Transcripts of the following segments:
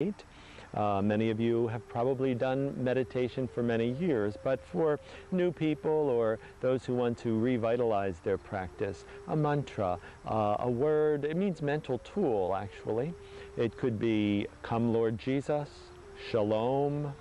Many of you have probably done meditation for many years, but for new people or those who want to revitalize their practice, a mantra, a word, it means mental tool actually. It could be come Lord Jesus, shalom,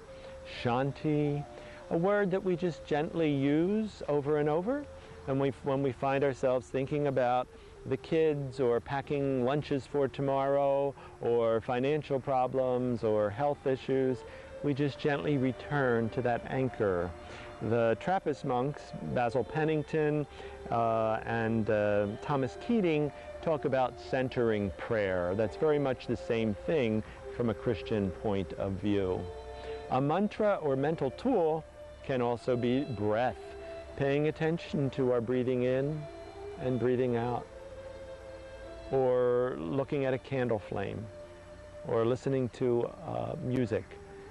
shanti, a word that we just gently use over and over. And when we find ourselves thinking about the kids or packing lunches for tomorrow or financial problems or health issues, we just gently return to that anchor. The Trappist monks, Basil Pennington and Thomas Keating, talk about centering prayer. That's very much the same thing from a Christian point of view. A mantra or mental tool can also be breath, paying attention to our breathing in and breathing out, or looking at a candle flame, or listening to music.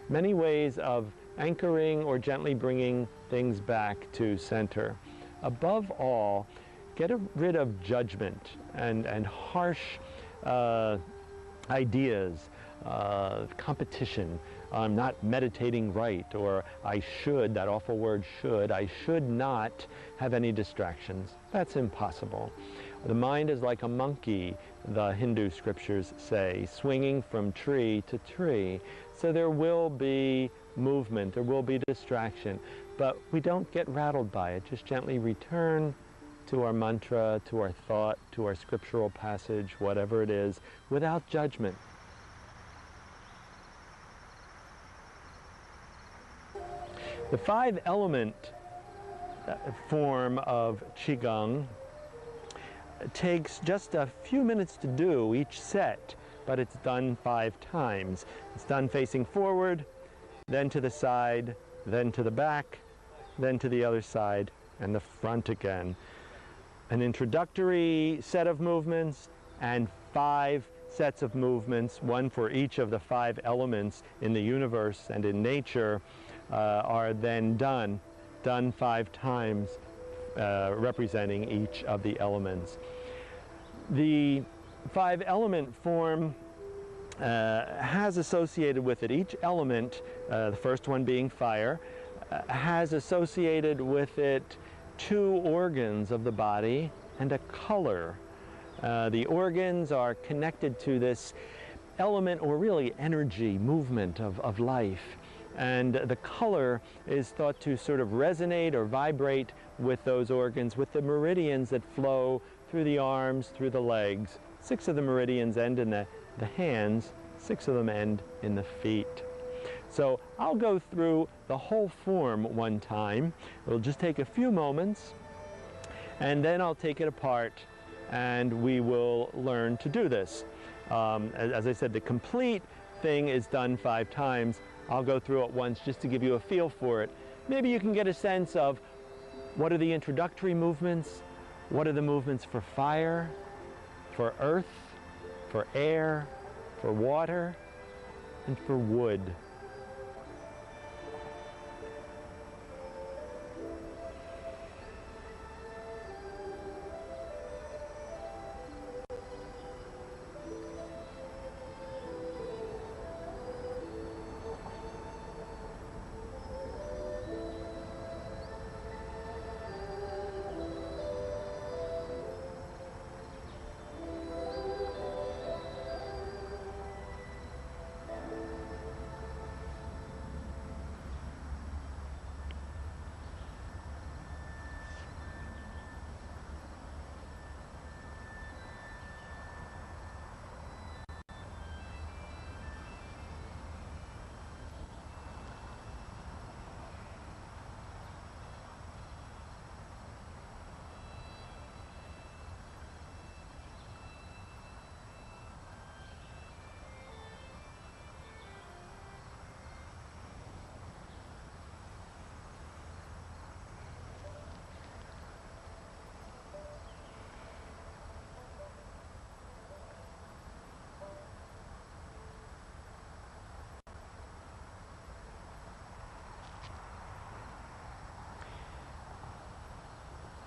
Many ways of anchoring or gently bringing things back to center. Above all, get rid of judgment and harsh ideas, competition. I'm not meditating right, or I should, that awful word should, I should not have any distractions. That's impossible. The mind is like a monkey, the Hindu scriptures say, swinging from tree to tree. So there will be movement, there will be distraction, but we don't get rattled by it. Just gently return to our mantra, to our thought, to our scriptural passage, whatever it is, without judgment. The 5-element form of Qigong takes just a few minutes to do each set, but it's done 5 times. It's done facing forward, then to the side, then to the back, then to the other side, and the front again. An introductory set of movements and 5 sets of movements, one for each of the 5 elements in the universe and in nature, are then done 5 times, representing each of the elements. The 5-element form has associated with it, each element, the first one being fire, has associated with it 2 organs of the body and a color. The organs are connected to this element, or really energy, movement of life. And the color is thought to sort of resonate or vibrate with those organs, with the meridians that flow through the arms, through the legs. 6 of the meridians end in the hands, 6 of them end in the feet. So I'll go through the whole form one time. It'll just take a few moments, and then I'll take it apart and we will learn to do this. As I said, the complete thing is done 5 times. I'll go through it once just to give you a feel for it. Maybe you can get a sense of what are the introductory movements, what are the movements for fire, for earth, for air, for water, and for wood.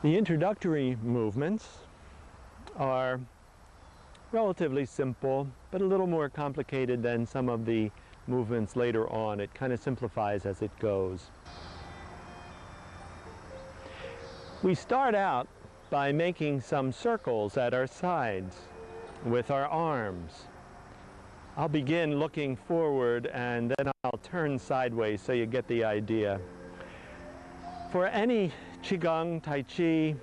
The introductory movements are relatively simple, but a little more complicated than some of the movements later on. It kind of simplifies as it goes. We start out by making some circles at our sides with our arms. I'll begin looking forward and then I'll turn sideways so you get the idea. For any Qigong, Tai Chi,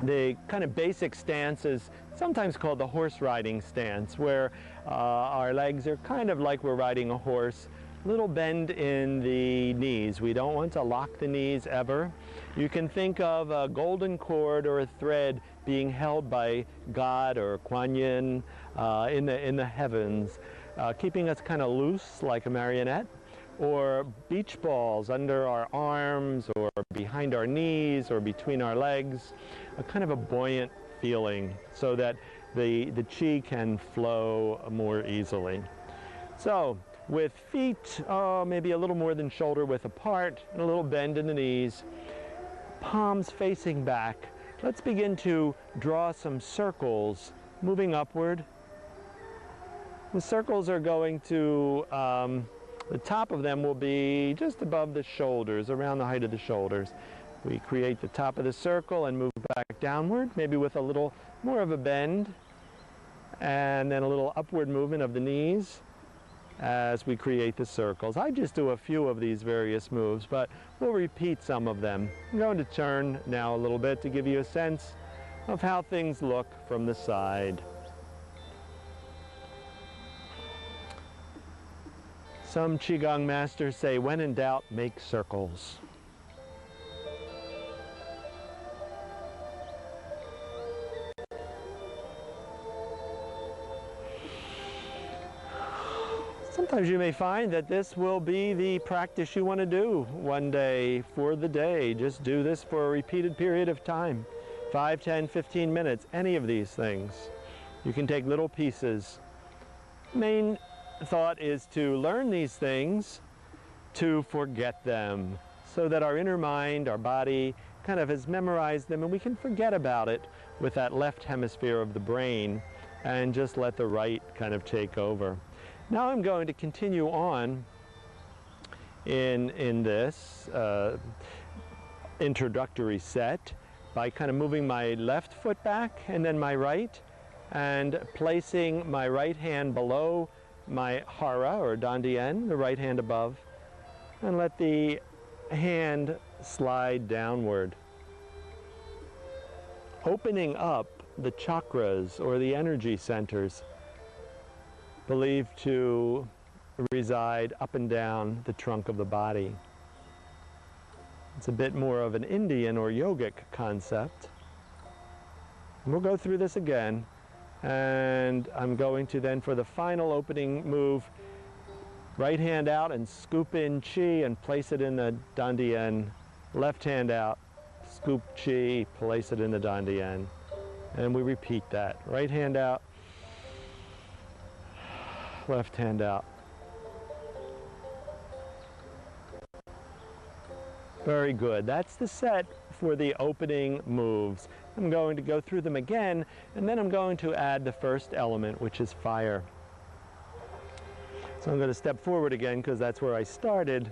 the kind of basic stance is sometimes called the horse riding stance, where our legs are kind of like we're riding a horse. Little bend in the knees. We don't want to lock the knees ever. You can think of a golden cord or a thread being held by God or Kuan Yin in the heavens, keeping us kind of loose like a marionette, or beach balls under our arms or behind our knees or between our legs, a kind of a buoyant feeling so that the qi can flow more easily. So with feet maybe a little more than shoulder width apart and a little bend in the knees, palms facing back, let's begin to draw some circles moving upward. The circles are going to, the top of them will be just above the shoulders, around the height of the shoulders. We create the top of the circle and move back downward, maybe with a little more of a bend, and then a little upward movement of the knees as we create the circles. I just do a few of these various moves, but we'll repeat some of them. I'm going to turn now a little bit to give you a sense of how things look from the side. Some Qigong masters say, when in doubt, make circles. Sometimes you may find that this will be the practice you want to do one day for the day. Just do this for a repeated period of time. 5, 10, 15 minutes, any of these things. You can take little pieces. Main thought is to learn these things, to forget them, so that our inner mind, our body, kind of has memorized them and we can forget about it with that left hemisphere of the brain and just let the right kind of take over. Now I'm going to continue on in this introductory set by kind of moving my left foot back and then my right, and placing my right hand below my hara or dantian, the right hand above, and let the hand slide downward, opening up the chakras or the energy centers believed to reside up and down the trunk of the body. It's a bit more of an Indian or yogic concept. And we'll go through this again, and I'm going to then, for the final opening move, right hand out and scoop in qi and place it in the dantian. Left hand out, scoop qi, place it in the dantian. And we repeat that. Right hand out, left hand out. Very good. That's the set for the opening moves. I'm going to go through them again, and then I'm going to add the first element, which is fire. So I'm going to step forward again because that's where I started.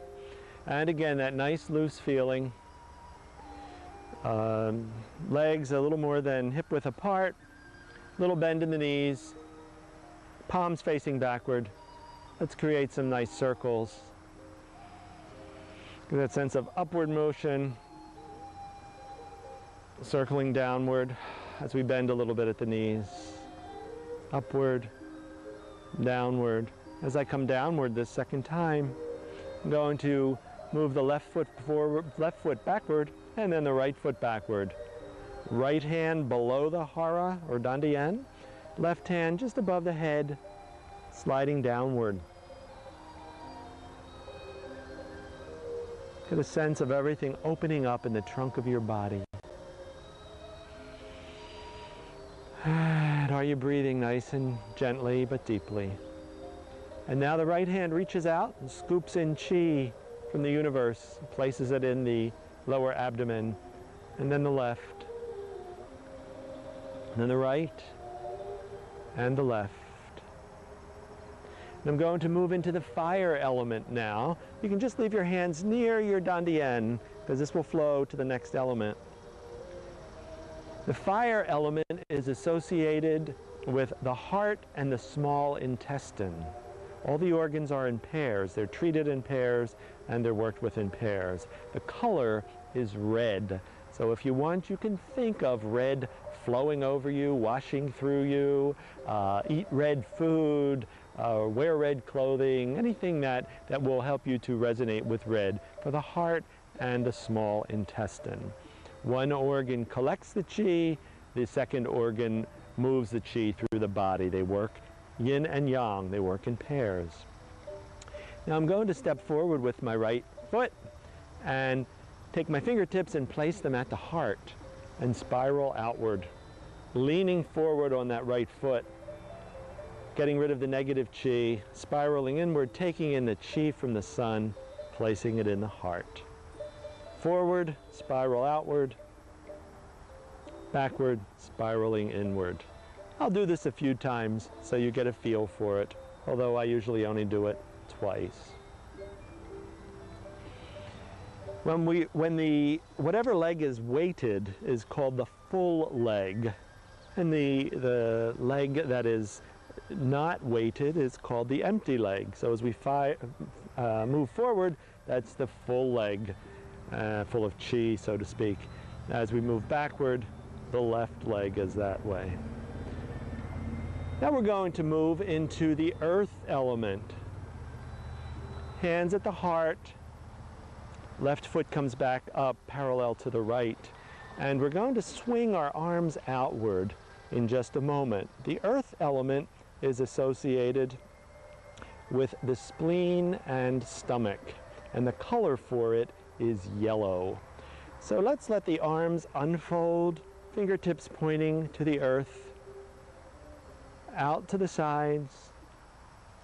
And again, that nice loose feeling. Legs a little more than hip width apart, little bend in the knees, palms facing backward. Let's create some nice circles. Get that sense of upward motion, circling downward as we bend a little bit at the knees. Upward, downward. As I come downward this second time, I'm going to move the left foot forward, left foot backward, and then the right foot backward. Right hand below the hara or dantian, left hand just above the head, sliding downward. Get a sense of everything opening up in the trunk of your body. And are you breathing nice and gently but deeply? And now the right hand reaches out and scoops in qi from the universe, places it in the lower abdomen, and then the left, and then the right, and the left. And I'm going to move into the fire element now. You can just leave your hands near your dantian because this will flow to the next element. The fire element is associated with the heart and the small intestine. All the organs are in pairs. They're treated in pairs and they're worked with in pairs. The color is red. So if you want, you can think of red flowing over you, washing through you, eat red food, wear red clothing, anything that will help you to resonate with red for the heart and the small intestine. One organ collects the qi, the second organ moves the qi through the body. They work yin and yang, they work in pairs. Now I'm going to step forward with my right foot and take my fingertips and place them at the heart and spiral outward, leaning forward on that right foot, getting rid of the negative qi, spiraling inward, taking in the qi from the sun, placing it in the heart. Forward, spiral outward, backward, spiraling inward. I'll do this a few times so you get a feel for it, although I usually only do it twice. Whatever leg is weighted is called the full leg, and the leg that is not weighted is called the empty leg. So as we move forward, that's the full leg, full of qi, so to speak. As we move backward, the left leg is that way. Now we're going to move into the earth element. Hands at the heart, left foot comes back up parallel to the right, and we're going to swing our arms outward in just a moment. The earth element is associated with the spleen and stomach, and the color for it is yellow. So let's let the arms unfold, fingertips pointing to the earth, out to the sides,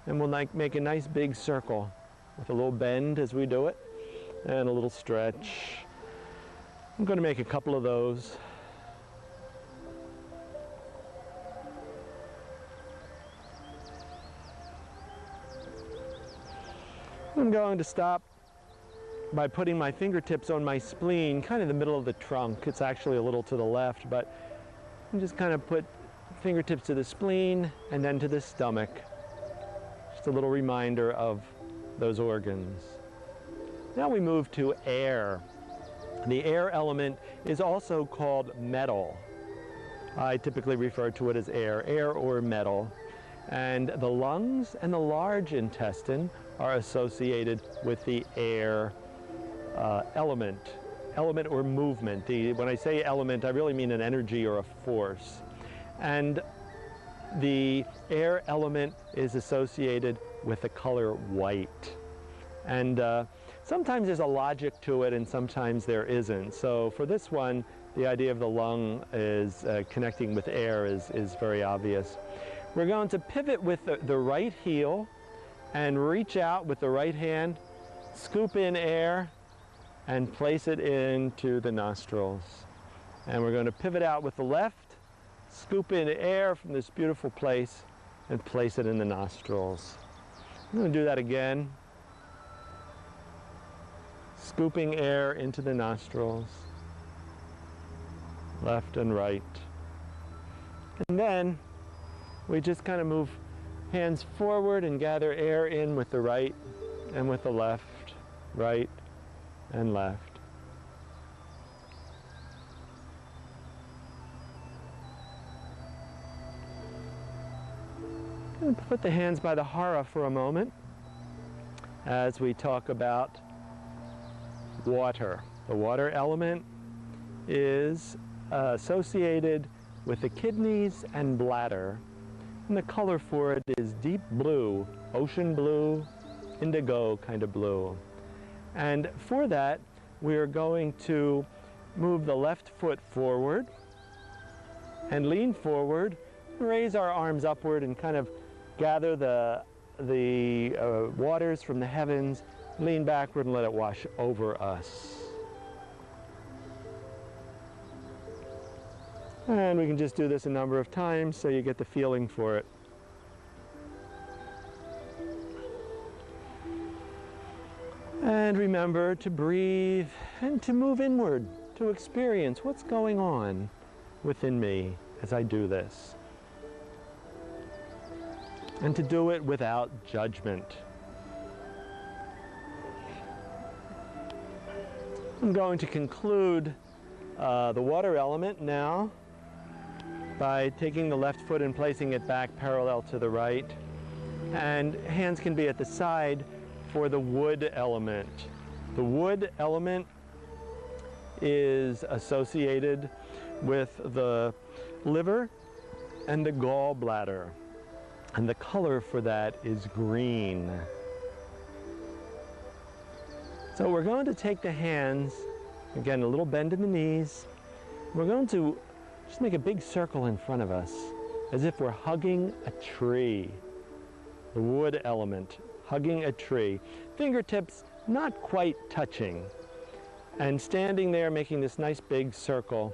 and we'll make a nice big circle with a little bend as we do it and a little stretch. I'm going to make a couple of those. I'm going to stop by putting my fingertips on my spleen, kind of the middle of the trunk. It's actually a little to the left, but I'm just kind of put fingertips to the spleen and then to the stomach. Just a little reminder of those organs. Now we move to air. The air element is also called metal. I typically refer to it as air or metal. And the lungs and the large intestine are associated with the air element or movement. When I say element, I really mean an energy or a force. And the air element is associated with the color white. And sometimes there's a logic to it and sometimes there isn't. So for this one, the idea of the lung is connecting with air is very obvious. We're going to pivot with the right heel and reach out with the right hand, scoop in air, and place it into the nostrils. And we're going to pivot out with the left, scoop in air from this beautiful place, and place it in the nostrils. I'm going to do that again. Scooping air into the nostrils, left and right. And then we just kind of move hands forward and gather air in with the right and with the left, right and left. And put the hands by the hara for a moment as we talk about water. The water element is associated with the kidneys and bladder. And the color for it is deep blue, ocean blue, indigo kind of blue. And for that, we are going to move the left foot forward and lean forward, raise our arms upward and kind of gather the waters from the heavens, lean backward and let it wash over us. And we can just do this a number of times so you get the feeling for it. And remember to breathe and to move inward, to experience what's going on within me as I do this. And to do it without judgment. I'm going to conclude the water element now by taking the left foot and placing it back parallel to the right. And hands can be at the side for the wood element. The wood element is associated with the liver and the gallbladder. And the color for that is green. So we're going to take the hands, again, a little bend in the knees. We're going to just make a big circle in front of us, as if we're hugging a tree. The wood element, hugging a tree. Fingertips not quite touching. And standing there making this nice big circle.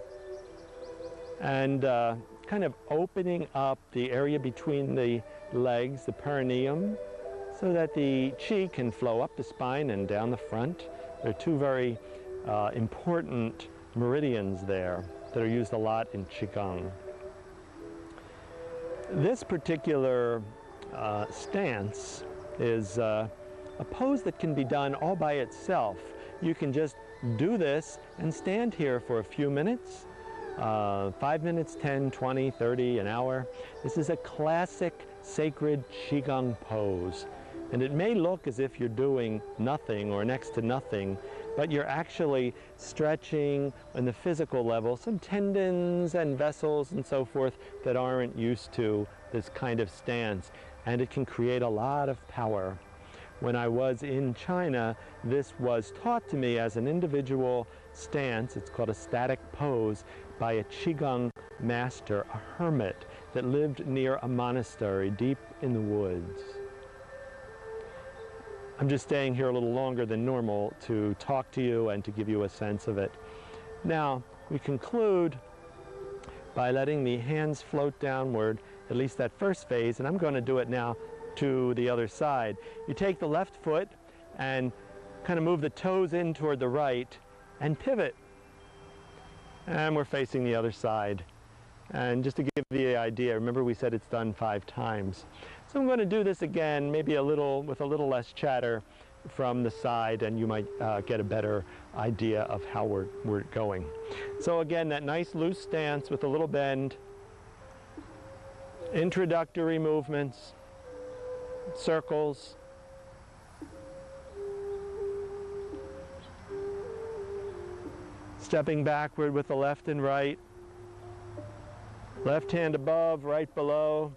And kind of opening up the area between the legs, the perineum, so that the qi can flow up the spine and down the front. There are two very important meridians there that are used a lot in Qigong. This particular stance is a pose that can be done all by itself. You can just do this and stand here for a few minutes, 5 minutes, 10, 20, 30, an hour. This is a classic sacred Qigong pose. And it may look as if you're doing nothing or next to nothing, but you're actually stretching on the physical level some tendons and vessels and so forth that aren't used to this kind of stance. And it can create a lot of power. When I was in China, this was taught to me as an individual stance. It's called a static pose by a Qigong master, a hermit that lived near a monastery deep in the woods. I'm just staying here a little longer than normal to talk to you and to give you a sense of it. Now, we conclude by letting the hands float downward, at least that first phase, and I'm going to do it now to the other side. You take the left foot and kind of move the toes in toward the right and pivot. And we're facing the other side. And just to give you the idea, remember we said it's done 5 times. So I'm going to do this again, maybe with a little less chatter from the side, and you might get a better idea of how we're going. So again, that nice loose stance with a little bend, introductory movements, circles, stepping backward with the left and right, left hand above, right below,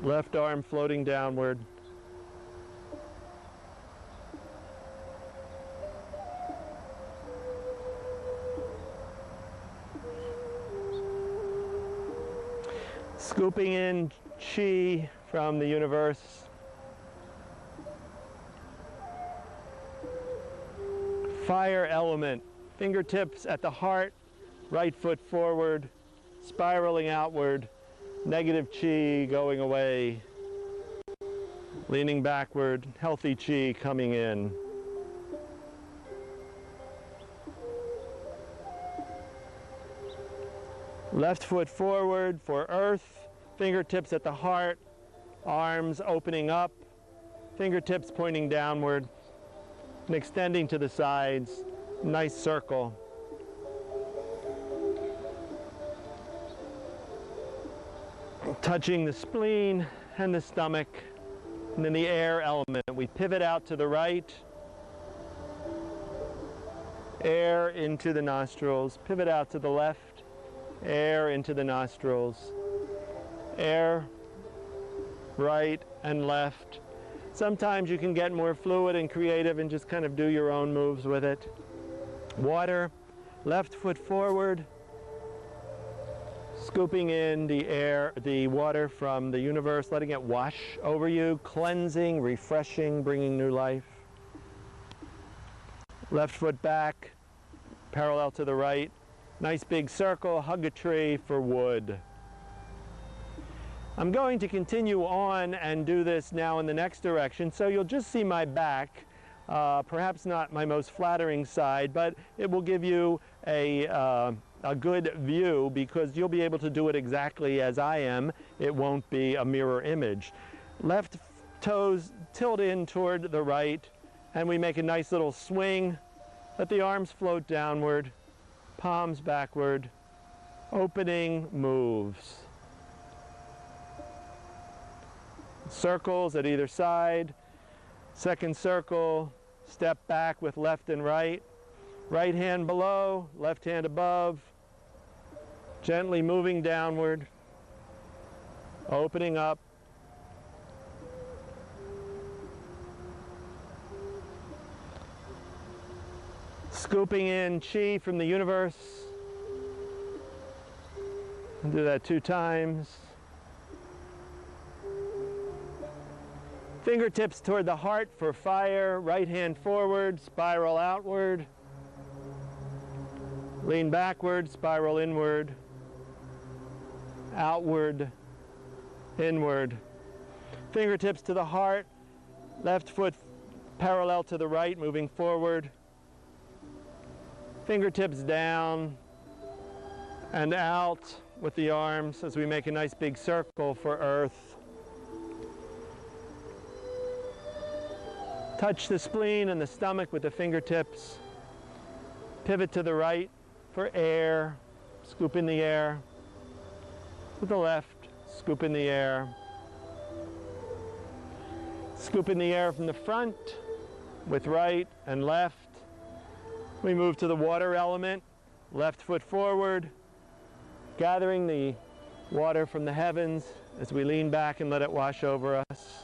left arm floating downward. Scooping in qi from the universe. Fire element, fingertips at the heart, right foot forward, spiraling outward, negative qi going away, leaning backward, healthy qi coming in. Left foot forward for earth, fingertips at the heart, arms opening up, fingertips pointing downward and extending to the sides, nice circle. Touching the spleen and the stomach, and then the air element. We pivot out to the right, air into the nostrils, pivot out to the left, air into the nostrils, air, right and left. Sometimes you can get more fluid and creative and just kind of do your own moves with it. Water, left foot forward, scooping in the air, the water from the universe, letting it wash over you, cleansing, refreshing, bringing new life. Left foot back, parallel to the right, Nice big circle, hug a tree for wood. I'm going to continue on and do this now in the next direction, so you'll just see my back, perhaps not my most flattering side, but it will give you a good view because you'll be able to do it exactly as I am. It won't be a mirror image. Left toes tilt in toward the right, and we make a nice little swing. Let the arms float downward, palms backward, opening moves. Circles at either side. Second circle, step back with left and right. Right hand below, left hand above. Gently moving downward, opening up. Scooping in chi from the universe. Do that 2 times. Fingertips toward the heart for fire. Right hand forward, spiral outward. Lean backward, spiral inward. Outward, inward. Fingertips to the heart. Left foot parallel to the right, moving forward. Fingertips down and out with the arms as we make a nice big circle for earth. Touch the spleen and the stomach with the fingertips. Pivot to the right for air. Scoop in the air. To the left, scoop in the air. Scoop in the air from the front with right and left. We move to the water element. Left foot forward, gathering the water from the heavens as we lean back and let it wash over us.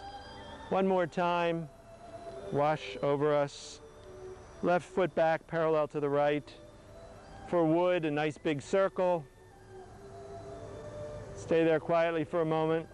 One more time. Wash over us. Left foot back parallel to the right. For wood, a nice big circle. Stay there quietly for a moment.